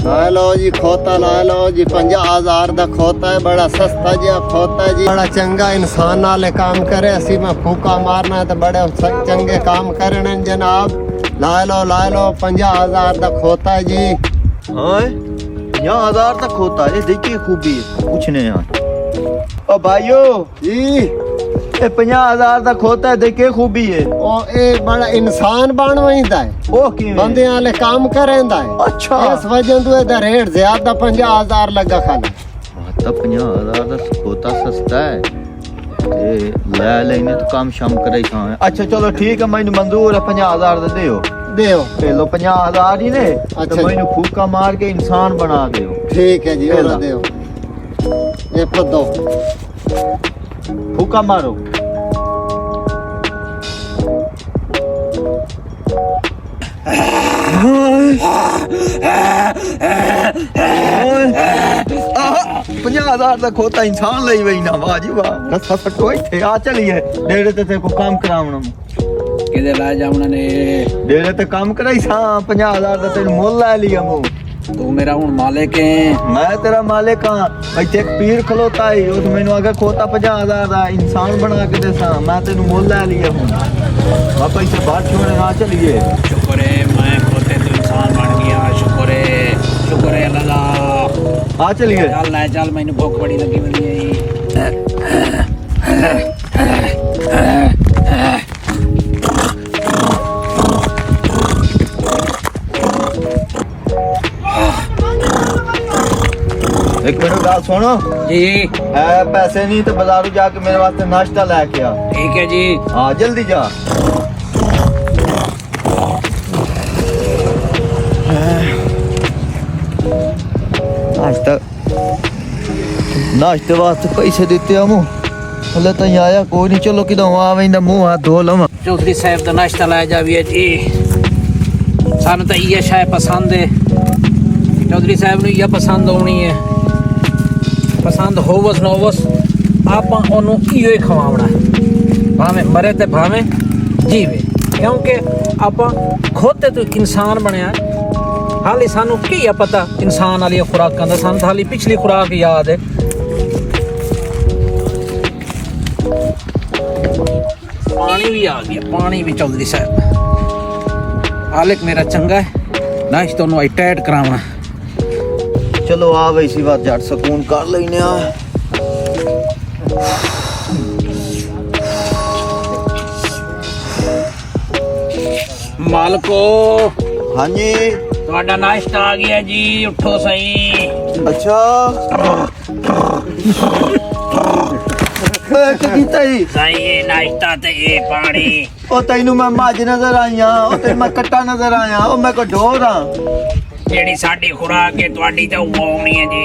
ला लो जी खोता, ला लो जी 50,000 का खोता है, बड़ा सस्ता जिहा खोता है जी, बड़ा चंगा इंसान वाले काम करे। असी में फूका मारना है तो बड़े चंगे काम करने जनाब। ला लो 50,000 का खोता है जी। हाँ 50,000 तक होता है, देखिए खूबी है पूछने यार। ओ भाइयों जी ये 50,000 तक होता है, देखिए खूबी है। ओ ए बड़ा इंसान बन वहींदा है, ओ किवें बंदे वाले काम करेंदा है। अच्छा इस वजह तो ਇਹਦਾ रेट ज्यादा 50,000 लगा खाली। तो 50,000 का होता सस्ता है ते ले लेने तो काम शाम करे ही खाए। अच्छा चलो ठीक है, मैंने मंजूर है 50,000 दे दियो। देओ ले लो 50,000 ही ने। अच्छा तो मैंने फूका मार के इंसान बना दियो। ठीक है जी, ले ला। देओ ये पदो फूका मारो। पंजा हजार तक होता इंसान लई वही ना, वाह जी वाह। नसा सटो इथे आ चलिए डेरे ते को काम करावना किदे ला जावना ने डेरे ते काम कराई सा 50,000 दा तेन मोल ला लिया मु। तू मेरा हुन मालिक है। मैं तेरा मालिक हां। इथे एक पीर खलोता है, उस मैनू आगे खोता 50,000 दा इंसान बना के दे सा, मैं तेन मोल ला लिया हूं। वापस से बात छोड़े आ चलिए। शुक्र है मैं खोते तो इंसान बन गया। शुक्र है अल्लाह दा। आ चलिए। चल ले चल, मैनू भूख बड़ी लगी हुई है। एक मिनट बात सुनो जी है, पैसे नहीं तो बाजारू जाके मेरे वास्ते नाश्ता लेके आ। ठीक है जी। हाँ जल्दी जा। नाश्ते वास्ते पैसे दिते हम हले तो आया कोई नहीं। चलो कि आवेंदा मुंह हाथ धो लवा। चौधरी साहब का नाश्ता लै जाविए जी। सानू तो ये शाय पसंद है, चौधरी साहब ने ये पसंद होनी है। पसंद होवस न होवस आप ओनू इयो ही खवावना है, भावें मरे ते भावें जीवे, क्योंकि आप खोते तो इंसान बनया। हाली सानू की है पता इंसान वाली खुराकां दा, सानू हाली पिछली खुराक याद है। पानी भी आ गया, पानी भी चौधरी साहब। हालिक मेरा चंगा है, नाश्ता नू टाइट करावना। चलो आ वैसी बात जट सुकून कर लेने आ। मालको हाँ जी ਤੁਹਾਡਾ नाश्ता आ गया जी, उठो सही। अच्छा सही है नाश्ता ते ये पानी। ओ तैनू मैं मज नजर आईया, ओ तेन मैं कट्टा नजर आया, ओ मैं को ढोर हां। जेड़ी साडी खुराक है ਤੁਹਾਡੀ ਤਾਂ ਉਹ ਹੋਣੀ है जी।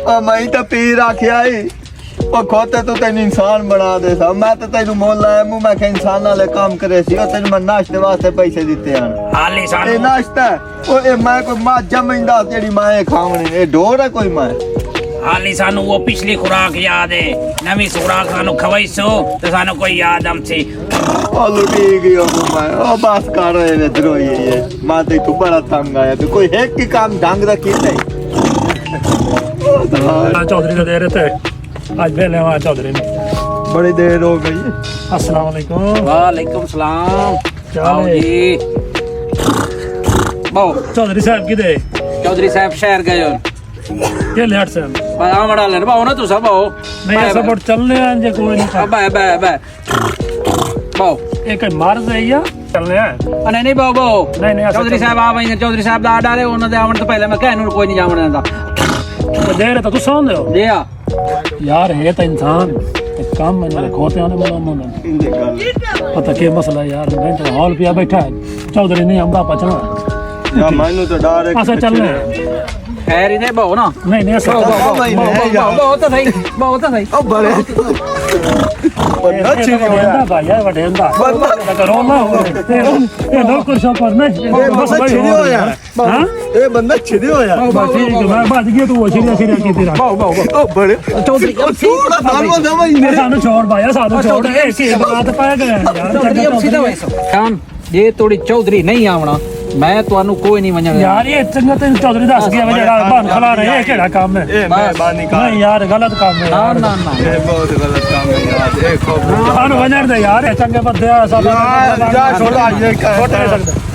ओ मैं तो पीर आखिया ही ओ खोते तो तेन इंसान बना दे सा। मैं तो तेनू मोल लाया मुंह मैं के इंसान वाले काम करे सी। ओ तेन मैं नाश्ते वास्ते पैसे दिते हन। हाली ए सानू नाश्ता ओ ए मैं कोई मां जमिंदा जेड़ी मां खावणी ए ढोर है कोई मां। हाली सानू वो पिछली खुराक याद है, नवी खुराक सानू खवाइसो तो सानू कोई याद हमसे। ओ लुटी गयो मैं। ओ बस कर रे द्रोही ये मां ते तू बड़ा तंग आया तो कोई एक की काम ढंग दा की नहीं। चौधरी को दे रहे थे आज पहले वहाँ चौधरी ने। बड़ी देर हो गई। अस्सलाम वालेकुम। वालेकुम सलाम। क्या आओ है? जी बहु चौधरी साहब की दे चौधरी साहब शहर गए हो के लेट से बड़ा बड़ा लेन बहु ना तू सब बहु नहीं ऐसा बट चलने हैं जे कोई नहीं था। बे बे बे बहु एक मर्ज है या चलने हैं। नहीं नहीं बहु बहु नहीं नहीं ऐसा चौधरी साहब आ भाई चौधरी साहब दा डाले उन्होंने आवन तो पहले मैं कहने कोई नहीं जावने दा। तो दे रहे तो तू सौं दे जी हां यार है तो इंसान एक काम मैंने खोते आने वाला पता क्या मसला यार। मैं तो हॉल पे बैठा है चौधरी नहीं हम पचना या मैनू तो डर है। ऐसा चलने हैं। खैर ही नहीं बहु ना। नहीं नहीं ऐसा बहुत सही बहुत सही। ओ बड़े बंदा छिड़ी होया भाई यार वडेंदा करो ना ये नौकर शौकर नहीं बस बंदा छिड़ी होया। हां ए बंदा छिड़ी होया। बस ठीक है मैं बात किया तू वो सीरिया की तेरा ओ बड़े चौधरी थोड़ा सालो समझ नहीं। सानू छोड़ भाई सानू छोड़ एक ही बात पाया गया यार चौधरी अब सीधा वैसा खान ये थोड़ी चौधरी नहीं आवना ਮੈਂ ਤੁਹਾਨੂੰ ਕੋਈ ਨਹੀਂ ਮੰਨਣਾ ਯਾਰ ਇਹ ਚੰਗਾ ਤੈਨੂੰ ਚੌਧਰੀ ਦੱਸ ਗਿਆ ਵਾ ਜਿਹੜਾ ਬਣ ਖਲਾ ਰਿਹਾ ਇਹ ਕਿਹੜਾ ਕੰਮ ਹੈ ਇਹ ਮਿਹਰਬਾਨੀ ਕਰ ਨਹੀਂ ਯਾਰ ਗਲਤ ਕੰਮ ਹੈ ਨਾ ਯਾਰ ਨਾ ਨਾ ਇਹ ਬਹੁਤ ਗਲਤ ਕੰਮ ਹੈ ਯਾਰ ਇਹ ਖੋਬ ਸਾਨੂੰ ਵੰਜਣ ਦੇ ਯਾਰ ਇਹ ਚੰਗੇ ਬੰਦੇ ਆ ਸਾਡਾ ਜਾ ਛੋਟਾ ਇਹ ਛੁੱਟ ਨਹੀਂ ਸਕਦੇ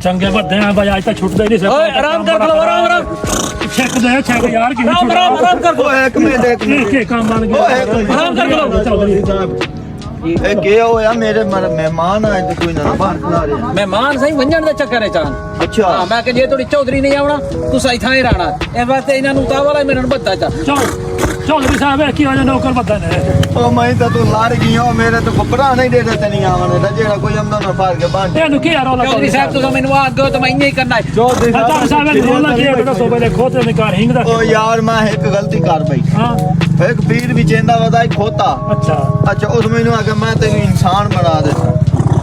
ਚੰਗੇ ਬੰਦੇ ਆ ਭਾਈ ਅੱਜ ਤਾਂ ਛੁੱਟਦੇ ਹੀ ਨਹੀਂ ਸਕਦੇ ਓਏ ਆਰਾਮ ਕਰ ਲੋ ਆਰਾਮ ਛੱਕ ਦੇ ਛੱਕ ਯਾਰ ਕੀ ਆਰਾਮ ਕਰ ਓਏ ਇੱਕ ਮਿੰਟ ਕੀ ਕੰਮ ਬਣ ਗਿਆ ਆਰਾਮ ਕਰ ਲੋ ਚੌਧਰੀ ਇਹ ਕੀ ਹੋਇਆ ਮੇਰੇ ਮਹਿਮਾਨ ਆਏ ਤੇ ਕੋਈ ਨਾ ਬਾਹਰ ਖਲਾ ਰਿਹਾ ਮਹਿਮਾਨ ਸਹੀ ਵੰਜਣ ਦਾ ਚੱਕਰ ਹੈ ਚਾਂ ਅੱਛਾ ਹਾਂ ਮੈਂ ਕਿ ਜੇ ਤੁਹਾਡੀ ਚੌਧਰੀ ਨਹੀਂ ਆਉਣਾ ਤੁਸੀਂ ਇੱਥਾਂ ਹੀ ਰਹਿਣਾ ਇਹ ਵਾਸਤੇ ਇਹਨਾਂ ਨੂੰ ਤਾਂ ਵਾਲਾ ਮੈਨੂੰ ਬੱਤਾ ਚਾ ਚੌਧਰੀ ਸਾਹਿਬ ਕੀ ਵਜ੍ਹਾ ਨੌਕਰ ਬੰਦਾ ਨੇ ਉਹ ਮੈਂ ਤਾਂ ਤੂੰ ਲੜ ਗਈ ਹੋ ਮੇਰੇ ਤੋਂ ਕੱਪੜਾ ਨਹੀਂ ਦੇ ਦਿੱਤੇ ਨਹੀਂ ਆਵਣੇ ਤਾਂ ਜਿਹੜਾ ਕੋਈ ਆਮਦਾ ਨਾ ਫਾੜ ਕੇ ਬਾਂਝ ਇਹਨੂੰ ਕੀ ਰੌਲਾ ਚੌਧਰੀ ਸਾਹਿਬ ਤੁਸੀਂ ਮੈਨੂੰ ਆ ਅੱਗੋ ਤਾਂ ਮੈਂ ਇੰਨੇ ਹੀ ਕਰਨਾ ਹੈ ਚੌਧਰੀ ਚੌਧਰੀ ਸਾਹਿਬ ਇਹ ਰੌਲਾ ਕੀ ਹੈ ਬੇਟਾ ਸੋਬੇ ਦੇ ਖੋਤੇ ਦੇ ਘਰ ਹਿੰਗਦਾ ਉਹ ਯਾਰ ਮੈਂ ਇੱਕ ਗਲਤੀ ਕਰ ਬੈਠਾ ਹਾਂ ਇੱਕ ਪੀਰ ਵੀ ਚੇਂਦਾ ਵਦਾ ਖੋਤਾ ਅੱਛਾ ਉਸ ਮੈਨੂੰ ਆ ਕੇ ਮੈਂ ਤੈਨੂੰ ਇਨਸਾਨ ਬਣਾ ਦਿੱਤਾ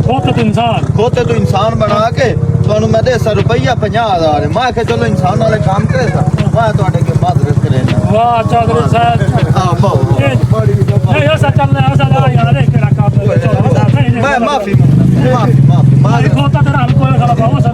ਖੋਤੇ ਤੋਂ ਇਨਸਾਨ ਖੋਤੇ ਤੋਂ ਇਨਸਾਨ ਬਣਾ ਕੇ ਤੁਹਾਨੂੰ ਮੈਂ ਦੇ 100 ਰੁਪਈਆ 50000 ਮੈਂ ਕਿਹਾ ਚਲੋ ਇਨਸਾਨ ਵਾਲੇ ਕੰਮ ਕਰੇ ਮੈਂ ਤੁਹਾਡੇ ਕੇ ਮਾਦਰਤ ਕਰੇਗਾ ਵਾਹ ਚੌਧਰੀ ਸਾਹਿਬ ਹਾਂ ਬਹੁਤ ਇਹ ਹੋ ਸੱਚ ਚੱਲਦਾ ਹੈ ਸਾਡਾ ਯਾਰ ਇਹ ਕਿਹੜਾ ਕੰਮ ਹੈ ਚੌਧਰੀ ਸਾਹਿਬ ਮੈਂ ਮਾਫੀ ਮਾਫੀ ਖੋਤਾ ਤੇਰਾ ਹਲ ਕੋਈ ਖਲਾ ਪਾਉ ਸਰ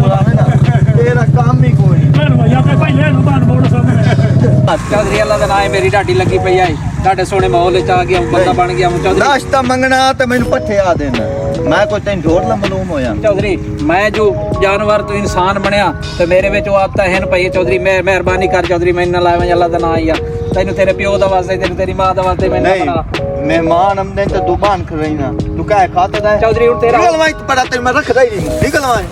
ਤੇਰਾ ਕੰਮ ਹੀ ਕੋਈ ਨਹੀਂ ਮੈਨੂੰ ਯਾ ਤੇ ਪਹਿਲੇ ਨੂੰ ਬਾਣ ਬੋਲ ਸਾਹਮਣੇ ਚੌਧਰੀ ਅੱਲਾ ਦਾ ਨਾਮ ਹੈ ਮੇਰੀ ਢਾਡੀ ਲੱਗੀ ਪਈ ਹੈ ਤੁਹਾਡੇ ਸੋਹਣੇ ਮਾਹੌਲ ਵਿੱਚ ਆ ਗਿਆ ਬੰਦਾ ਬਣ ਗਿਆ ਚੌਧਰੀ ਨਾਸ਼ਤਾ ਮੰਗਣਾ ਤੇ ਮੈਨੂੰ ਪੱਠੇ ਆ ਦੇਣਾ ਮੈਂ ਕੋਈ ਤੈਨੂੰ ਢੋੜ ਨਾ ਮਾਲੂਮ ਹੋਇਆ ਚੌਧਰੀ ਮੈਂ ਜੋ ਜਾਨਵਰ ਤੋਂ ਇਨਸਾਨ ਬਣਿਆ ਤੇ ਮੇਰੇ ਵਿੱਚ ਉਹ ਆਦਤਾਂ ਹਨ ਪਈ ਪਈ ਮਿਹਰਬਾਨੀ ਕਰ ਚੌਧਰੀ ਮੈਨੂੰ ਨਾ ਲਾਵੇਂ ਅੱਲਾ ਦਾ ਨਾਮ ਹੀ ਆ ਤੈਨੂੰ ਤੇਰੇ ਪਿਓ ਦਾ ਵਾਸਤੇ ਤੈਨੂੰ ਤੇਰੀ ਮਾਂ ਦਾ ਵਾਸਤੇ ਮੈਨੂੰ ਨਹੀਂ ਬਣਾ ਮਹਿਮਾਨ ਆਮਦੇ ਤੇ ਦੁਬਾਨ ਕਰ ਰਹੀ ਨਾ ਤੂੰ ਕਹਿ ਖਾਤਾ ਦਾ ਚੌਧਰੀ ਹੁਣ ਤੇਰਾ ਨਿਕਲ ਵਾਈ ਪੜਾ ਤੇ ਮੈਂ ਰੱਖਦਾ ਹੀ ਨਹੀਂ ਨਿਕਲ ਵਾਈ